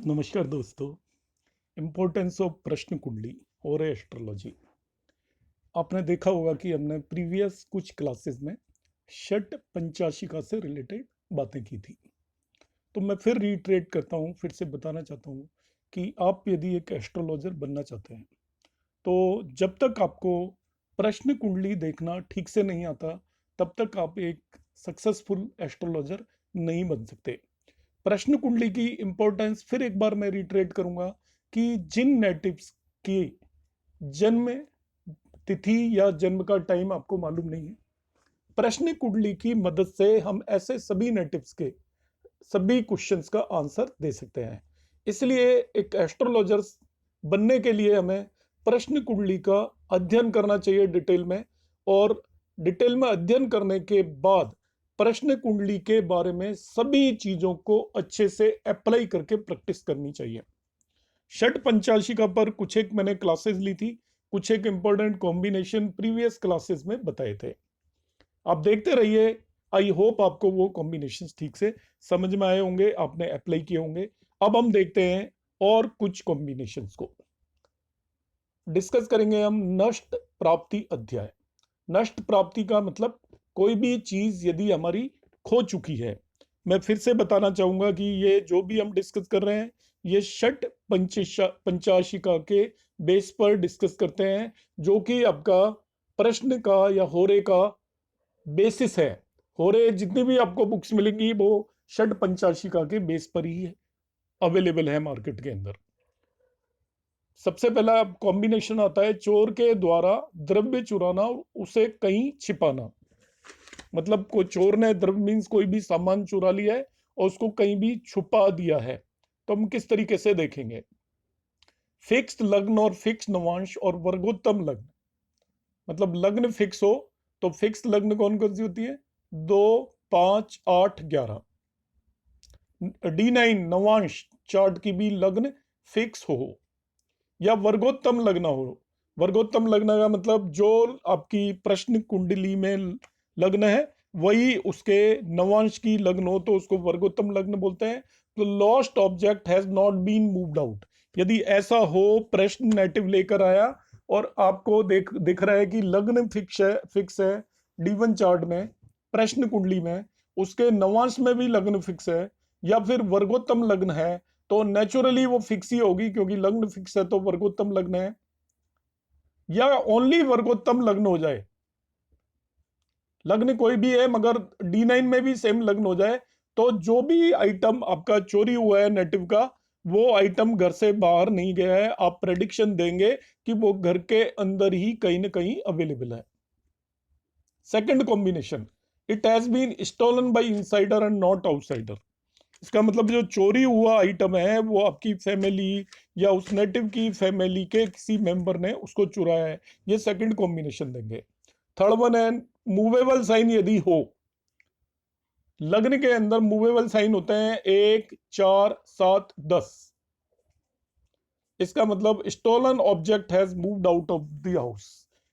नमस्कार दोस्तों। Importance of प्रश्न कुंडली और एस्ट्रोलॉजी। आपने देखा होगा कि हमने प्रीवियस कुछ क्लासेस में षट पंचाशिका से रिलेटेड बातें की थी। तो मैं फिर रिट्रेट करता हूँ, फिर से बताना चाहता हूँ कि आप यदि एक एस्ट्रोलॉजर बनना चाहते हैं तो जब तक आपको प्रश्न कुंडली देखना ठीक से नहीं आता तब तक आप एक सक्सेसफुल एस्ट्रोलॉजर नहीं बन सकते। प्रश्न कुंडली की इंपॉर्टेंस फिर एक बार मैं रिट्रेट करूंगा कि जिन नेटिव्स की जन्म तिथि या जन्म का टाइम आपको मालूम नहीं है, प्रश्न कुंडली की मदद से हम ऐसे सभी नेटिव्स के सभी क्वेश्चंस का आंसर दे सकते हैं। इसलिए एक एस्ट्रोलॉजर बनने के लिए हमें प्रश्न कुंडली का अध्ययन करना चाहिए डिटेल में, और डिटेल में अध्ययन करने के बाद प्रश्न कुंडली के बारे में सभी चीजों को अच्छे से अप्लाई करके प्रैक्टिस करनी चाहिए। षट पंचाशिका पर कुछ एक मैंने क्लासेस ली थी, कुछ एक इंपॉर्टेंट कॉम्बिनेशन प्रीवियस क्लासेस में बताए थे, आप देखते रहिए। आई होप आपको वो कॉम्बिनेशंस ठीक से समझ में आए होंगे, आपने अप्लाई किए होंगे। अब हम देखते हैं और कुछ कॉम्बिनेशंस को डिस्कस करेंगे हम। नष्ट प्राप्ति अध्याय। नष्ट प्राप्ति का मतलब कोई भी चीज यदि हमारी खो चुकी है। मैं फिर से बताना चाहूंगा कि ये जो भी हम डिस्कस कर रहे हैं ये षट पंचाशिका के बेस पर डिस्कस करते हैं, जो कि आपका प्रश्न का या होरे का बेसिस है। होरे जितनी भी आपको बुक्स मिलेंगी वो षट पंचाशिका के बेस पर ही है, अवेलेबल है मार्केट के अंदर। सबसे पहला कॉम्बिनेशन आता है चोर के द्वारा द्रव्य चुराना और उसे कहीं छिपाना। मतलब कोई चोर ने द्रव्य मीन्स कोई भी सामान चुरा लिया है और उसको कहीं भी छुपा दिया है। तो हम किस तरीके से देखेंगे? फिक्स्ड लग्न और फिक्स नवांश और वर्गोत्तम लग्न। मतलब लग्न फिक्स हो तो फिक्स लग्न कौन कौन सी होती है? 2, 5, 8, 11। D9 नवांश चार्ट की भी लग्न फिक्स हो या वर्गोत्तम लग्न हो। वर्गोत्तम लग्न का मतलब जो आपकी प्रश्न कुंडली में लग्न है वही उसके नवांश की लग्न हो तो उसको वर्गोत्तम लग्न बोलते हैं। तो lost object has not been moved out. यदि ऐसा हो, प्रश्न नेटिव लेकर आया और आपको दिख रहा है कि लग्न फिक्स है D1 चार्ट में, प्रश्न कुंडली में उसके नवांश में भी लग्न फिक्स है या फिर वर्गोत्तम लग्न है, तो नेचुरली वो फिक्स ही होगी क्योंकि लग्न फिक्स है तो वर्गोत्तम लग्न है। या ओनली वर्गोत्तम लग्न हो जाए, लग्न कोई भी है मगर D9 में भी सेम लग्न हो जाए, तो जो भी आइटम आपका चोरी हुआ है नेटिव का, वो आइटम घर से बाहर नहीं गया है, आप प्रेडिक्शन देंगे कि वो घर के अंदर ही कहीं ना कहीं अवेलेबल है। Second combination, it has been stolen by insider and not outsider. इसका मतलब जो चोरी हुआ आइटम है वो आपकी फैमिली या उस नेटिव की फैमिली के किसी मेंबर ने उसको चुराया है, ये सेकंड कॉम्बिनेशन देंगे। थर्ड वन है मूवेबल साइन यदि हो। लग्न के अंदर मूवेबल साइन होते हैं 1, 4, 7, 10। इसका मतलब stolen object has moved out of the house.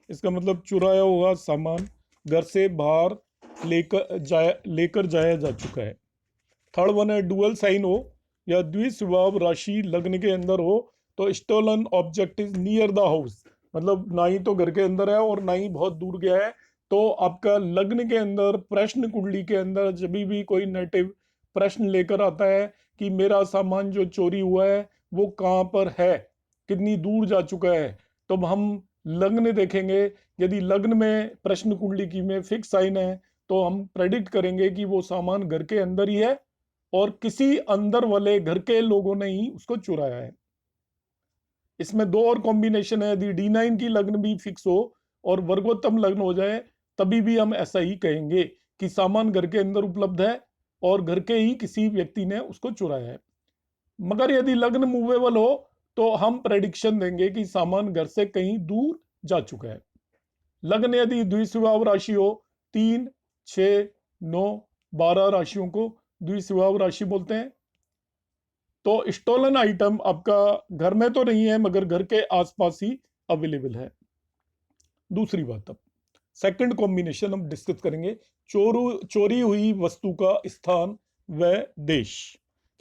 इसका मतलब चुराया हुआ सामान घर से बाहर लेकर जाया जा चुका है। थर्ड वन है डुअल साइन हो या द्विस्वभाव राशि लग्न के अंदर हो तो stolen object is near the house. मतलब ना ही तो घर के अंदर है और ना ही बहुत दूर गया है। तो आपका लग्न के अंदर प्रश्न कुंडली के अंदर जब भी कोई नेटिव प्रश्न लेकर आता है कि मेरा सामान जो चोरी हुआ है वो कहाँ पर है, कितनी दूर जा चुका है, तो हम लग्न देखेंगे। यदि लग्न में प्रश्न कुंडली की में फिक्स साइन है तो हम प्रेडिक्ट करेंगे कि वो सामान घर के अंदर ही है और किसी अंदर वाले घर के लोगों ने ही उसको चुराया है। इसमें दो और कॉम्बिनेशन है, यदि D9 की लग्न भी फिक्स हो और वर्गोत्तम लग्न हो जाए तभी भी हम ऐसा ही कहेंगे कि सामान घर के अंदर उपलब्ध है और घर के ही किसी व्यक्ति ने उसको चुराया है। मगर यदि लग्न मूवेबल हो तो हम प्रेडिक्शन देंगे कि सामान घर से कहीं दूर जा चुका है। लग्न यदि द्विस्वभाव राशि हो, 3, 6, 9, 12 राशियों को द्विस्वभाव राशि बोलते हैं। तो स्टोलन आइटम आपका घर में तो नहीं है मगर घर के आसपास ही अवेलेबल है। दूसरी बात, अब सेकंड कॉम्बिनेशन हम डिस्कस करेंगे, चोरी हुई वस्तु का स्थान व देश।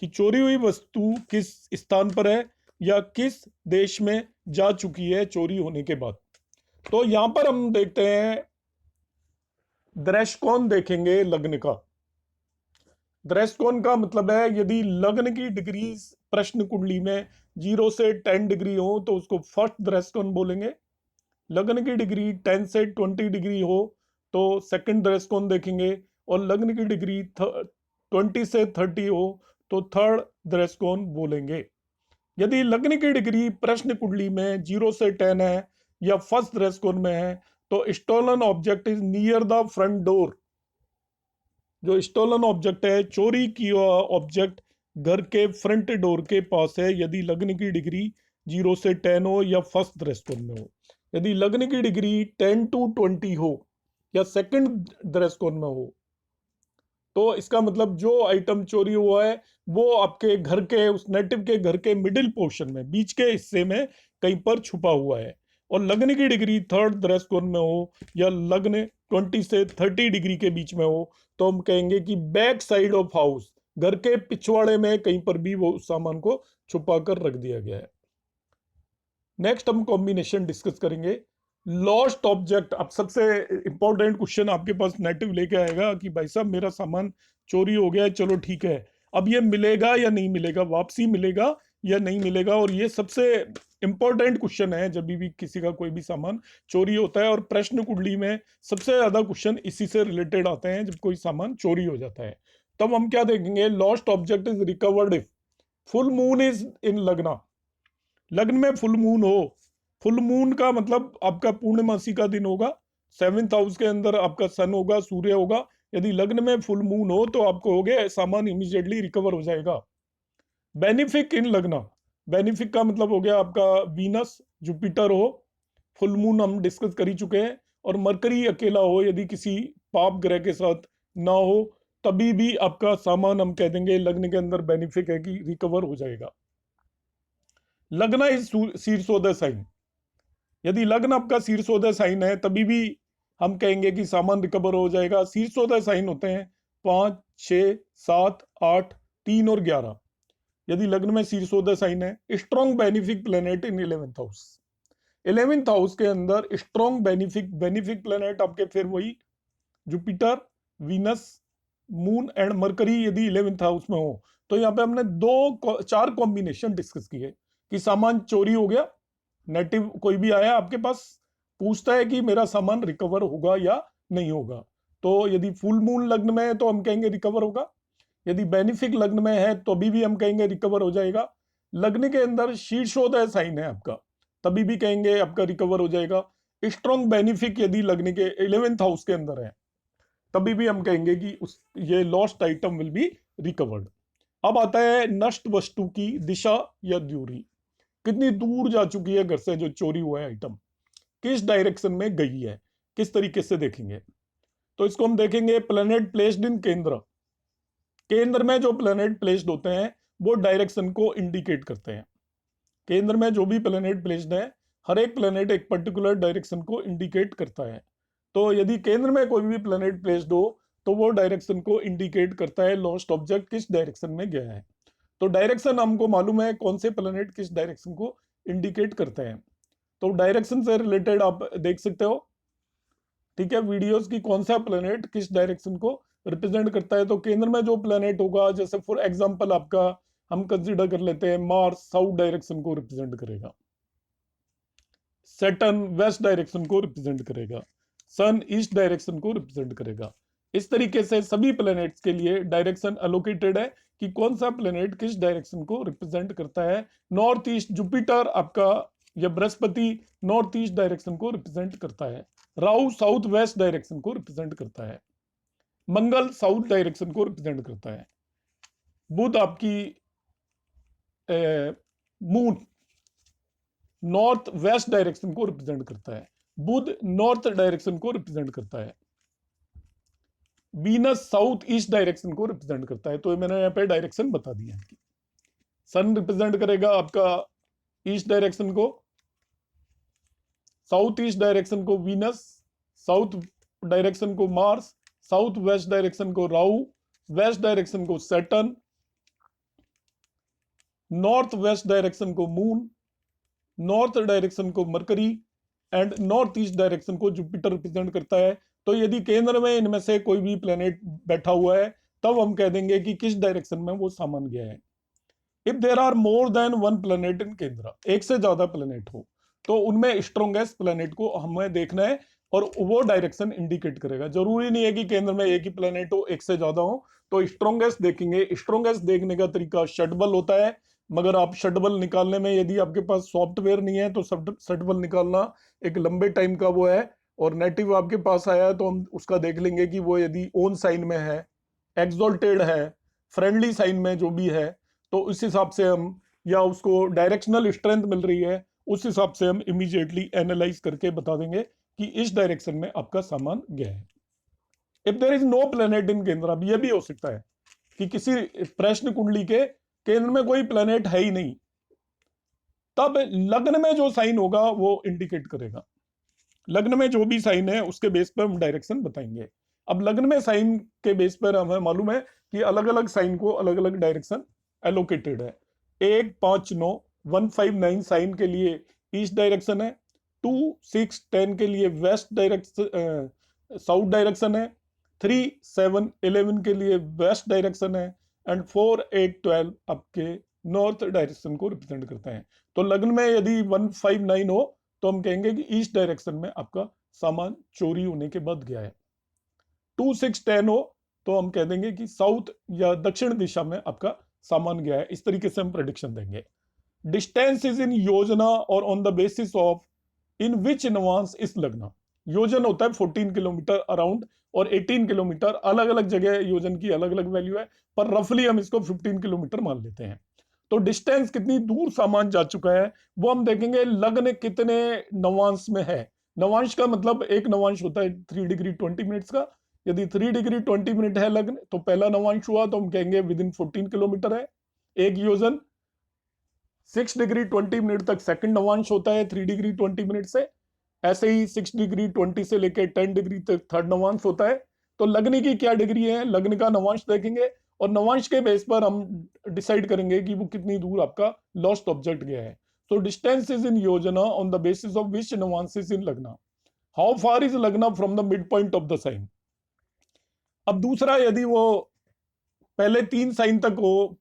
कि चोरी हुई वस्तु किस स्थान पर है या किस देश में जा चुकी है चोरी होने के बाद। तो यहां पर हम देखते हैं दृष्टिकोण देखेंगे लग्न का। दृष्टिकोण का मतलब है यदि लग्न की डिग्री प्रश्न कुंडली में 0 से 10 डिग्री हो तो उसको फर्स्ट दृष्टिकोण बोलेंगे। लग्न की डिग्री 10 से 20 डिग्री हो तो सेकंड दृष्टिकोण देखेंगे। और लग्न की डिग्री 20 से 30 हो तो थर्ड दृष्टिकोण बोलेंगे। यदि लग्न की डिग्री प्रश्न कुंडली में 0 से 10 है या फर्स्ट दृष्टिकोण में है तो stolen object is near the front door. जो स्टोलन ऑब्जेक्ट है, चोरी किया ऑब्जेक्ट घर के फ्रंट डोर के पास है यदि लग्न की डिग्री 0 से 10 हो या फर्स्ट दृष्टिकोण में हो। यदि लग्न की डिग्री 10 to 20 हो या सेकंड दृष्टिकोण में हो तो इसका मतलब जो आइटम चोरी हुआ है वो आपके घर के उस नेटिव के घर के मिडिल पोर्शन में, बीच के हिस्से में कहीं पर छुपा हुआ है। और लग्न की डिग्री थर्ड दृष्टिकोण में हो या लग्न 20 से 30 डिग्री के बीच में हो तो हम कहेंगे कि बैक साइड ऑफ हाउस, घर के पिछवाड़े में कहीं पर भी वो सामान को छुपा कर रख दिया गया है। नेक्स्ट हम कॉम्बिनेशन डिस्कस करेंगे। Lost object. अब सबसे इंपॉर्टेंट क्वेश्चन आपके पास नेटिव लेके आएगा कि भाई साहब मेरा सामान चोरी हो गया है, चलो ठीक है, अब ये मिलेगा या नहीं मिलेगा, वापसी मिलेगा या नहीं मिलेगा। और ये सबसे इंपॉर्टेंट क्वेश्चन है जब भी किसी का कोई भी सामान चोरी होता है। और प्रश्न कुंडली में सबसे ज्यादा क्वेश्चन इसी से रिलेटेड आते हैं जब कोई सामान चोरी हो जाता है। तब हम क्या देखेंगे, lost object is recovered if full moon is in लग्ना। लग्न में फुल मून हो, फुल मून का मतलब आपका पूर्णमासी का दिन होगा, 7th हाउस के अंदर आपका सन होगा, सूर्य होगा। यदि लग्न में फुल मून हो तो आपको हो गया सामान इमीडिएटली रिकवर हो जाएगा। बेनिफिक इन लग्न, बेनिफिक का मतलब हो गया आपका वीनस जुपिटर हो, फुल मून हम डिस्कस कर ही चुके हैं। और मरकरी अकेला हो यदि किसी पाप ग्रह के साथ ना हो तभी भी आपका सामान हम कह देंगे लग्न के अंदर बेनिफिक है कि रिकवर हो जाएगा। लग्न इज शीर्षोदय साइन। यदि लग्न आपका शीर्षोदय साइन है तभी भी हम कहेंगे कि सामान रिकवर हो जाएगा। शीर्षोदय साइन होते हैं 5, 6, 7, 8, 3 और 11। यदि लग्न में शीर्षोदय साइन है, strong benefic planet in 11th house. 11th house के अंदर स्ट्रॉन्ग बेनिफिक प्लेनेट आपके फिर वही Jupiter, Venus, moon and mercury यदि 11th हाउस में हो। तो यहाँ पे हमने 4 कॉम्बिनेशन डिस्कस किए कि सामान चोरी हो गया, नेटिव कोई भी आया आपके पास पूछता है कि मेरा सामान रिकवर होगा या नहीं होगा। तो यदि फुल मून लग्न में है तो हम कहेंगे रिकवर होगा। यदि बेनिफिक लग्न में है तो भी हम कहेंगे रिकवर हो जाएगा। लग्न के अंदर शीर्षोदय साइन है आपका तभी भी कहेंगे आपका रिकवर हो जाएगा। स्ट्रॉन्ग बेनिफिक यदि लग्न के 11th हाउस के अंदर है तभी भी हम कहेंगे कि ये lost item will be recovered. अब आता है नष्ट वस्तु की दिशा या दूरी, कितनी दूर जा चुकी है घर से जो चोरी हुआ है आइटम, किस डायरेक्शन में गई है, किस तरीके से देखेंगे। तो इसको हम देखेंगे प्लेनेट प्लेस्ड इन केंद्र। केंद्र में जो प्लेनेट प्लेस्ड होते हैं वो डायरेक्शन को इंडिकेट करते हैं। केंद्र में जो भी प्लेनेट प्लेस्ड है हर एक प्लेनेट एक पर्टिकुलर डायरेक्शन को इंडिकेट करता है। तो यदि केंद्र में कोई भी प्लेनेट प्लेस्ड हो तो वो डायरेक्शन को इंडिकेट करता है लॉस्ट ऑब्जेक्ट किस डायरेक्शन में गया है। तो डायरेक्शन हमको मालूम है कौन से प्लेनेट किस डायरेक्शन को इंडिकेट करते हैं। तो डायरेक्शन से रिलेटेड आप देख सकते हो, ठीक है, वीडियोस की कौन सा प्लेनेट किस डायरेक्शन को रिप्रेजेंट करता है। तो केंद्र में जो प्लेनेट होगा, जैसे फॉर एग्जांपल आपका हम कंसीडर कर लेते हैं मार्स साउथ डायरेक्शन को रिप्रेजेंट करेगा, सैटर्न वेस्ट डायरेक्शन को रिप्रेजेंट करेगा, सन ईस्ट डायरेक्शन को रिप्रेजेंट करेगा। इस तरीके से सभी प्लैनेट्स के लिए डायरेक्शन एलोकेटेड है कि कौन सा प्लैनेट किस डायरेक्शन को रिप्रेजेंट करता है। नॉर्थ ईस्ट जुपिटर आपका या बृहस्पति नॉर्थ ईस्ट डायरेक्शन को रिप्रेजेंट करता है। राहु साउथ वेस्ट डायरेक्शन को रिप्रेजेंट करता है। मंगल साउथ डायरेक्शन को रिप्रेजेंट करता है। बुध आपकी मून नॉर्थ वेस्ट डायरेक्शन को रिप्रेजेंट करता है। बुध नॉर्थ डायरेक्शन को रिप्रेजेंट करता है। वीनस साउथ ईस्ट डायरेक्शन को रिप्रेजेंट करता है। तो मैंने यहाँ पे डायरेक्शन बता दिया है। सन रिप्रेजेंट करेगा आपका ईस्ट डायरेक्शन को, साउथ ईस्ट डायरेक्शन को वीनस, साउथ डायरेक्शन को मार्स, साउथ वेस्ट डायरेक्शन को राहु, वेस्ट डायरेक्शन को सैटर्न, नॉर्थ वेस्ट डायरेक्शन को मून, नॉर्थ डायरेक्शन को mercury and north east direction को जुपिटर रिप्रेजेंट करता है। तो यदि केंद्र में इनमें से कोई भी प्लेनेट बैठा हुआ है तब हम कह देंगे कि किस डायरेक्शन में वो सामान गया है। If there are more than one planet in केंद्र, एक से ज्यादा प्लेनेट हो तो उनमें स्ट्रॉन्गेस्ट प्लेनेट को हमें देखना है और वो डायरेक्शन इंडिकेट करेगा। जरूरी नहीं है कि केंद्र में एक ही प्लेनेट हो, एक से ज्यादा हो, तो स्ट्रॉन्गेस्ट देखेंगे। स्ट्रॉन्गेस्ट देखने का तरीका शटबल होता है, मगर आप शटबल निकालने में यदि आपके पास सॉफ्टवेयर नहीं है तो शटबल निकालना एक लंबे टाइम का वो है। और नेटिव आपके पास आया है तो हम उसका देख लेंगे कि वो यदि ओन साइन में है, एक्सोल्टेड है, फ्रेंडली साइन में जो भी है, तो उस हिसाब से हम, या उसको डायरेक्शनल स्ट्रेंथ मिल रही है, उस हिसाब से हम इमीडिएटली एनालाइज करके बता देंगे कि इस डायरेक्शन में आपका सामान गया है। If there is no planet in केंद्र, अब यह भी हो सकता है कि किसी प्रश्न कुंडली के केंद्र में कोई प्लेनेट है ही नहीं, तब लग्न में जो साइन होगा वो इंडिकेट करेगा। लग्न में जो भी साइन है उसके बेस पर हम डायरेक्शन बताएंगे। अब लग्न में साइन के बेस पर हमें मालूम है कि अलग अलग साइन को अलग अलग डायरेक्शन एलोकेटेड है। 1, 5, 9, 1, 5, 9 साइन के लिए ईस्ट डायरेक्शन है, 2, 6, 10 के लिए वेस्ट डायरेक्शन, साउथ डायरेक्शन है, 3, 7, 11 के लिए वेस्ट डायरेक्शन है एंड 4, 8, 12 आपके नॉर्थ डायरेक्शन को रिप्रेजेंट करते हैं। तो लग्न में यदि 1, 5, 9 हो तो हम कहेंगे कि ईस्ट डायरेक्शन में आपका सामान चोरी होने के बाद गया है। 2, 6, 10 हो तो हम कह देंगे कि साउथ या दक्षिण दिशा में आपका सामान गया है। इस तरीके से हम प्रेडिक्शन देंगे। डिस्टेंस इज इन योजना और ऑन द बेसिस ऑफ इन विच नवांस इस लग्न। योजन होता है 14 किलोमीटर अराउंड और 18 किलोमीटर, अलग अलग जगह योजन की अलग अलग वैल्यू है, पर रफली हम इसको 15 किलोमीटर मान लेते हैं। तो डिस्टेंस कितनी दूर सामान जा चुका है वो हम देखेंगे लग्न कितने नवांश में है। नवांश का मतलब एक नवांश होता है 3 डिग्री 20 मिनट्स का। यदि 3 डिग्री 20 मिनट है लग्न तो पहला नवांश हुआ तो हम कहेंगे विद इन 14 किलोमीटर है एक योजन। 6 डिग्री 20 मिनट तक सेकंड नवांश होता है 3 डिग्री 20 मिनट से। ऐसे ही 6 डिग्री 20 से लेकर 10 डिग्री तक थर्ड नवांश होता है। तो लग्न की क्या डिग्री है, लग्न का नवांश देखेंगे और नवांश के बेस पर हम डिसाइड करेंगे कि वो कितनी दूर आपका लॉस्ट ऑब्जेक्ट गया है। तो डिस्टेंस इज इन योजना on the basis of which नवांश इज इन लग्ना। हाउ फार इज लग्ना from the mid point of the sign. अब दूसरा, यदि वो पहले 3 साइन तक हो,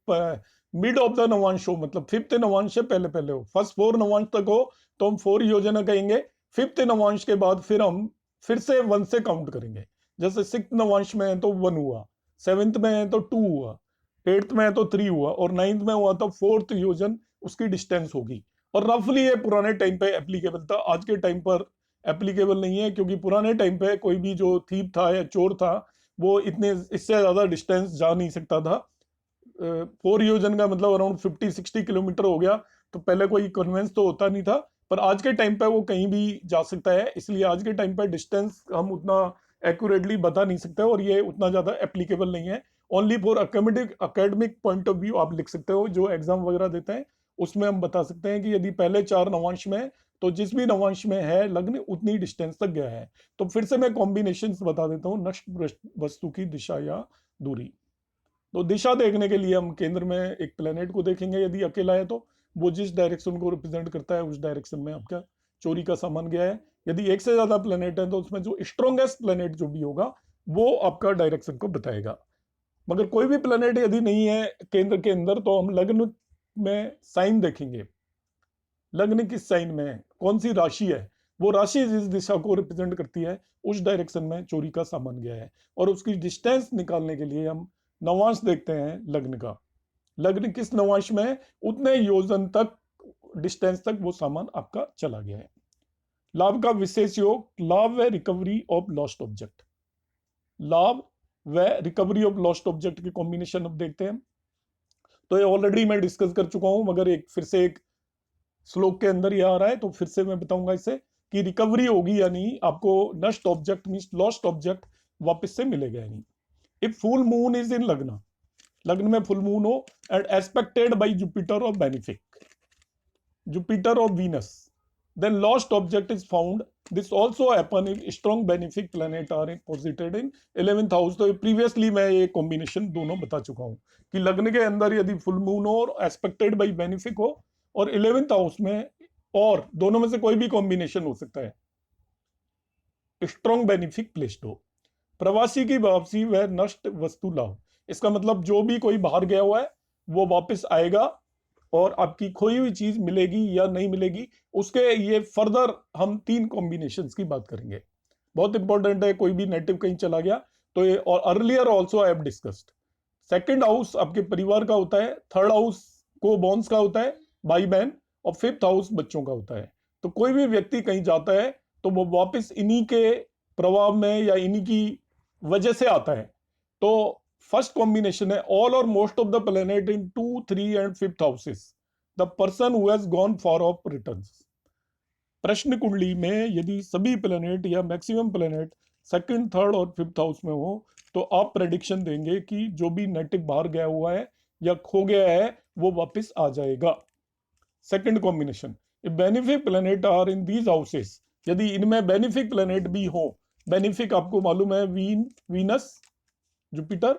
मिड ऑफ द नवांश हो, मतलब 5th नवांश से पहले पहले हो, फर्स्ट 4 नवांश तक हो तो हम 4 योजना कहेंगे। 5th नवांश के बाद फिर हम फिर से 1 से काउंट करेंगे। जैसे 6th नवांश में है तो 1 हुआ, 7th में है तो 2 हुआ, 8th में है तो 3 हुआ और 9th में हुआ तो 4th योजन उसकी डिस्टेंस होगी। और रफली ये पुराने टाइम पे एप्लीकेबल था, आज के टाइम पर एप्लीकेबल नहीं है, क्योंकि पुराने टाइम पे कोई भी जो थीप था या चोर था वो इतने इससे ज्यादा डिस्टेंस जा नहीं सकता था। 4 योजन का मतलब अराउंड 50-60 किलोमीटर हो गया, तो पहले कोई कन्वेंस तो होता नहीं था, पर आज के टाइम पे वो कहीं भी जा सकता है। इसलिए आज के टाइम पे डिस्टेंस हम उतना एक्यूरेटली बता नहीं सकते और ये उतना ज्यादा एप्लीकेबल नहीं है। Only for academic point of view आप लिख सकते हो, जो एग्जाम वगैरह देते हैं उसमें हम बता सकते हैं कि यदि पहले 4 नवांश में तो जिस भी नवांश में है लग्न उतनी डिस्टेंस तक गया है। तो फिर से मैं कॉम्बिनेशन बता देता हूँ, नष्ट वस्तु की दिशा या दूरी। तो दिशा देखने के लिए हम केंद्र में एक प्लेनेट को देखेंगे, यदि अकेला है तो वो जिस डायरेक्शन को रिप्रेजेंट करता है उस डायरेक्शन में आपका चोरी का सामान गया है। यदि एक से ज्यादा प्लेनेट है तो उसमें जो स्ट्रॉन्गेस्ट प्लेनेट जो भी होगा वो आपका डायरेक्शन को बताएगा। मगर कोई भी प्लेनेट यदि नहीं है केंद्र के अंदर तो हम लग्न में साइन देखेंगे। लग्न किस साइन में है, कौन सी राशि है, वो राशि जिस दिशा को रिप्रेजेंट करती है उस डायरेक्शन में चोरी का सामान गया है। और उसकी डिस्टेंस निकालने के लिए हम नवांश देखते हैं लग्न का। लग्न किस नवांश में है उतने योजन तक डिस्टेंस तक वो सामान आपका चला गया है। लाभ का विशेष योग, लाभ व रिकवरी ऑफ लॉस्ट ऑब्जेक्ट। लाभ व रिकवरी ऑफ लॉस्ट ऑब्जेक्ट के कॉम्बिनेशन अब देखते हैं। तो ये ऑलरेडी मैं डिस्कस कर चुका हूं, मगर एक फिर से एक श्लोक के अंदर यह आ रहा है तो फिर से मैं बताऊंगा इसे कि रिकवरी होगी यानी आपको नष्ट ऑब्जेक्ट मींस लॉस्ट ऑब्जेक्ट वापस से मिलेगा। यानी if full moon is in लग्न, लग्न में फुल मून हो एंड एस्पेक्टेड बाय जुपिटर और बेनिफिक, जुपिटर और Venus, then lost object is found. This also happen if strong benefic planet are posited in 11th house. तो previously मैं ये combination दोनों बता चुका हूं कि लग्न के अंदर यदि फुल मून हो और एस्पेक्टेड बाई बेनिफिक हो और 11th हाउस में, और दोनों में से कोई भी कॉम्बिनेशन हो सकता है, स्ट्रॉन्ग बेनिफिक प्लेस्ड हो। प्रवासी की वापसी वह नष्ट वस्तु लाभ, इसका मतलब जो भी कोई बाहर गया हुआ है वो वापस आएगा और आपकी खोई हुई चीज मिलेगी या नहीं मिलेगी, उसके ये फर्दर हम 3 कॉम्बिनेशंस की बात करेंगे। बहुत इंपॉर्टेंट है, कोई भी नेटिव कहीं चला गया तो ये, और earlier also I have discussed. Second house आपके परिवार का होता है, थर्ड हाउस को बॉन्स का होता है, भाई बहन, और फिफ्थ हाउस बच्चों का होता है। तो कोई भी व्यक्ति कहीं जाता है तो वो वापस इन्हीं के प्रभाव में या इन्हीं की वजह से आता है। तो फर्स्ट कॉम्बिनेशन है ऑल और most of the planet in 2, 3 and 5th houses, the person who has gone for of returns. प्रश्न कुंडली में यदि सभी प्लेनेट या मैक्सिमम प्लेनेट सेकंड, थर्ड और 5th हाउस में हो तो आप प्रेडिक्शन देंगे कि जो भी नेटिव बाहर गया हुआ है या खो गया है वो वापस आ जाएगा। Second combination, benefic planet are in these houses, यदि इनमें बेनिफिक प्लेनेट भी हो, बेनिफिक आपको मालूम है Venus, Jupiter,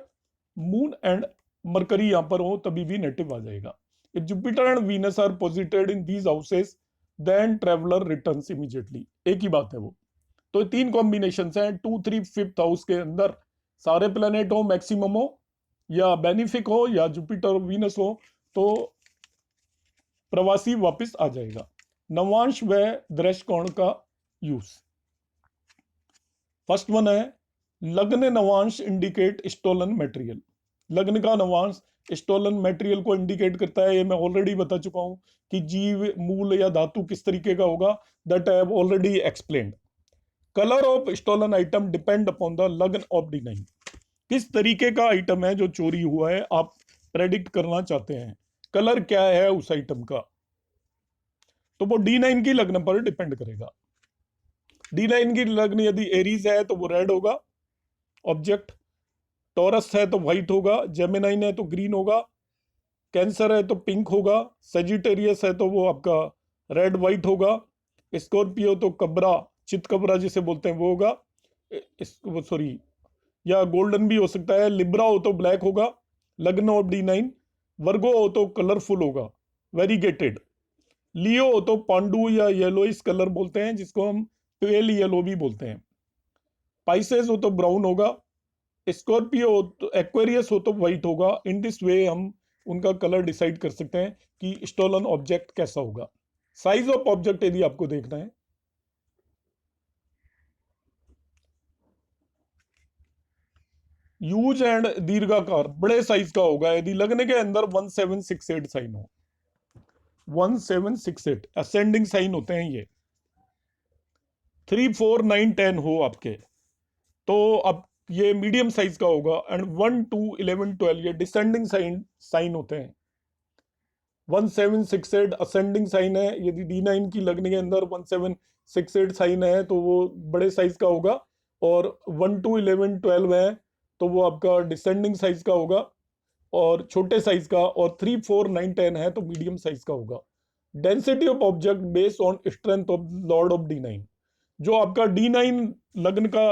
moon and Mercury यहां पर हो तभी भी नेटिव आ जाएगा। If Jupiter and Venus are posited in these houses then traveller returns immediately, एक ही बात है वो। तो 3 कॉम्बिनेशन हैं, 2, 3, 5th हाउस के अंदर सारे प्लेनेट हो, मैक्सिमम हो या बेनिफिक हो या जुपिटर वीनस हो तो प्रवासी वापस आ जाएगा। नवांश व दृष्टिकोण का यूज, फर्स्ट वन है लग्न नवांश इंडिकेट स्टोलन मटेरियल। लग्न का नवांश स्टोलन मटेरियल को इंडिकेट करता है, ये मैं ऑलरेडी बता चुका हूं कि जीव, मूल या धातु किस तरीके का होगा, that I have already explained. Colour of stolen item depend upon the लग्न ऑफ D9, किस तरीके का आइटम है जो चोरी हुआ है आप प्रेडिक्ट करना चाहते हैं, कलर क्या है उस आइटम का, तो वो D9 की लग्न पर डिपेंड करेगा। D9 की लग्न यदि एरीज है तो वो रेड होगा ऑब्जेक्ट, टॉरस है तो व्हाइट होगा, जेमिनाइन है तो ग्रीन होगा, कैंसर है तो पिंक होगा, सेजिटेरियस है तो वो आपका रेड व्हाइट होगा, स्कॉर्पियो तो कबरा, चित कबरा जिसे बोलते हैं वो होगा, वो सॉरी या गोल्डन भी हो सकता है, लिब्रा हो तो ब्लैक होगा, लग्न ऑफ D9, वर्गो हो तो कलरफुल होगा, वेरीगेटेड, लियो हो तो पांडु या येलोइस कलर बोलते हैं जिसको हम पेल येलो भी बोलते हैं, पाइसेस हो तो ब्राउन होगा, स्कॉर्पियो हो तो, एक्वेरियस हो तो व्हाइट होगा। इन दिस वे हम उनका कलर डिसाइड कर सकते हैं कि स्टोलन ऑब्जेक्ट कैसा होगा। साइज ऑफ ऑब्जेक्ट यदि आपको देखना है, यूज एंड दीर्घाकार बड़े साइज का होगा यदि लगने के अंदर 1768 साइन हो, 1768 असेंडिंग साइन होते हैं ये, 3, 4, 9, 10 हो आपके तो अब ये मीडियम साइज का होगा। एंड 1, 2, 11, 12 ये डिसेंडिंग साइन होते हैं। 1768 असेंडिंग साइन है, यदि D9 की लगने के अंदर 1768 साइन है तो वो बड़े साइज का होगा, और 1, 2, 11, 12 है तो वो आपका डिसेंडिंग साइज का होगा और छोटे साइज का, और 3, 4, 9, 10 है तो मीडियम साइज का होगा। Density of object based on strength of Lord of D9, जो आपका D9 लग्न का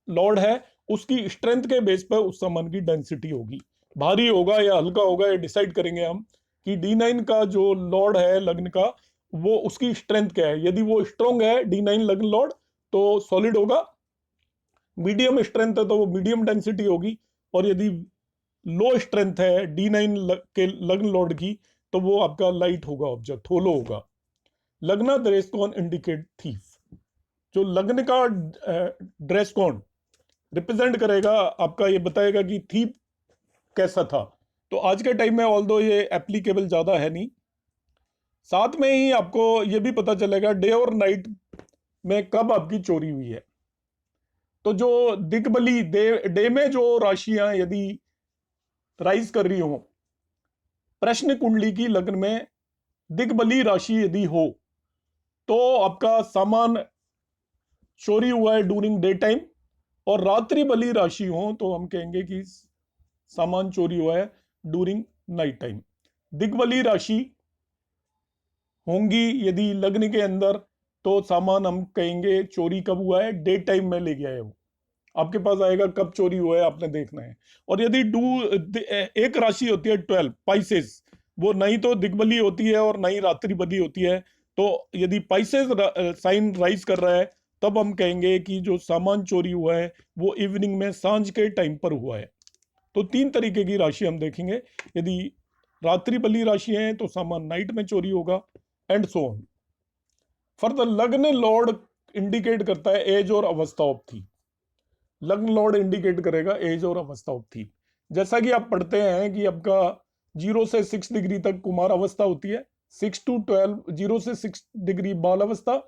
लॉर्ड है उसकी स्ट्रेंथ के बेस पर उस सामान की डेंसिटी होगी, भारी होगा या हल्का होगा ये डिसाइड करेंगे हम कि D9 का जो लॉर्ड है लग्न का वो उसकी स्ट्रेंथ क्या है। यदि वो स्ट्रॉन्ग है D9 लग्न लॉर्ड तो सॉलिड होगा, मीडियम स्ट्रेंथ है तो वो मीडियम डेंसिटी होगी, और यदि लो स्ट्रेंथ है D9 के लग्न लॉर्ड की तो वो आपका लाइट होगा ऑब्जेक्ट, होलो होगा। लग्ना ड्रेस कौन इंडिकेट थीफ, जो लग्न का ड्रेस कौन रिप्रेजेंट करेगा आपका, ये बताएगा कि थीप कैसा था। तो आज के टाइम में ऑल्दो ये एप्लीकेबल ज्यादा है नहीं, साथ में ही आपको ये भी पता चलेगा डे और नाइट में कब आपकी चोरी हुई है। तो जो दिग्बली डे में जो राशियां यदि राइज कर रही हो, प्रश्न कुंडली की लग्न में दिग्बली राशि यदि हो तो आपका सामान चोरी हुआ है ड्यूरिंग डे टाइम, और रात्रि बली राशि हो तो हम कहेंगे कि सामान चोरी हुआ है ड्यूरिंग नाइट टाइम। दिग्बली राशि होंगी यदि लग्न के अंदर तो सामान हम कहेंगे चोरी कब हुआ है, डे टाइम में ले गया है वो, आपके पास आएगा कब चोरी हुआ है आपने देखना है। और यदि एक राशि होती है 12 पाइसेस, वो नहीं तो दिग्बली होती है और नहीं रात्रि बली होती है। तो यदि पाइसेस साइन राइज कर रहा है तब हम कहेंगे कि जो सामान चोरी हुआ है वो इवनिंग में सांझ के टाइम पर हुआ है। तो 3 तरीके की राशि हम देखेंगे। यदि रात्रि बली राशि है तो सामान नाइट में चोरी होगा, एंड सो ऑन। फर्दर लग्न लॉर्ड इंडिकेट करता है एज और अवस्था ऑफ थी। लग्न लॉर्ड इंडिकेट करेगा एज और अवस्था ऑफ थी। जैसा कि आप पढ़ते हैं कि आपका 0 से 6 डिग्री तक कुमार अवस्था होती है, 6 to 12, 0 से 6 डिग्री बाल अवस्था,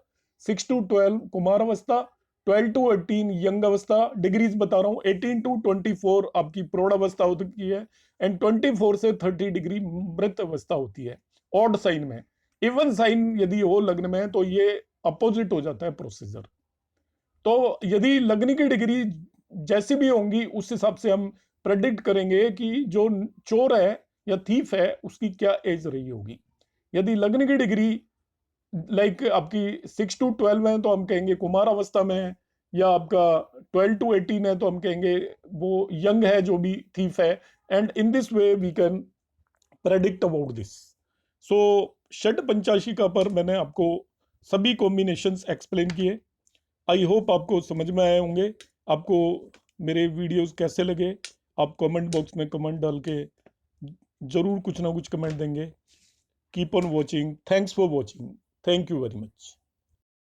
6 to 12 कुमार अवस्था, 12 to 18 यंग अवस्था, डिग्रीज बता रहा हूँ, 18 to 24 आपकी प्रौढ़ अवस्था होती है, एंड 24 से 30 डिग्री मृत अवस्था होती है ऑड साइन में। इवन साइन यदि हो लग्न में तो ये अपोजिट हो जाता है प्रोसीजर। तो यदि लग्न की डिग्री जैसी भी होंगी उस हिसाब से हम प्रेडिक्ट करेंगे कि जो चोर है या थीफ है उसकी क्या एज रही होगी। यदि लग्न की डिग्री लाइक आपकी 6 to 12 है तो हम कहेंगे कुमार अवस्था में है, या आपका 12 to 18 है तो हम कहेंगे वो यंग है जो भी थीफ है। And in this way we can predict about this. So Shat Panchashika पर मैंने आपको सभी कॉम्बिनेशंस एक्सप्लेन किए। आई होप आपको समझ में आए होंगे। आपको मेरे वीडियोस कैसे लगे आप कमेंट बॉक्स में कमेंट डाल के जरूर कुछ ना कुछ कमेंट देंगे। Keep on watching, thanks for watching, thank you very much.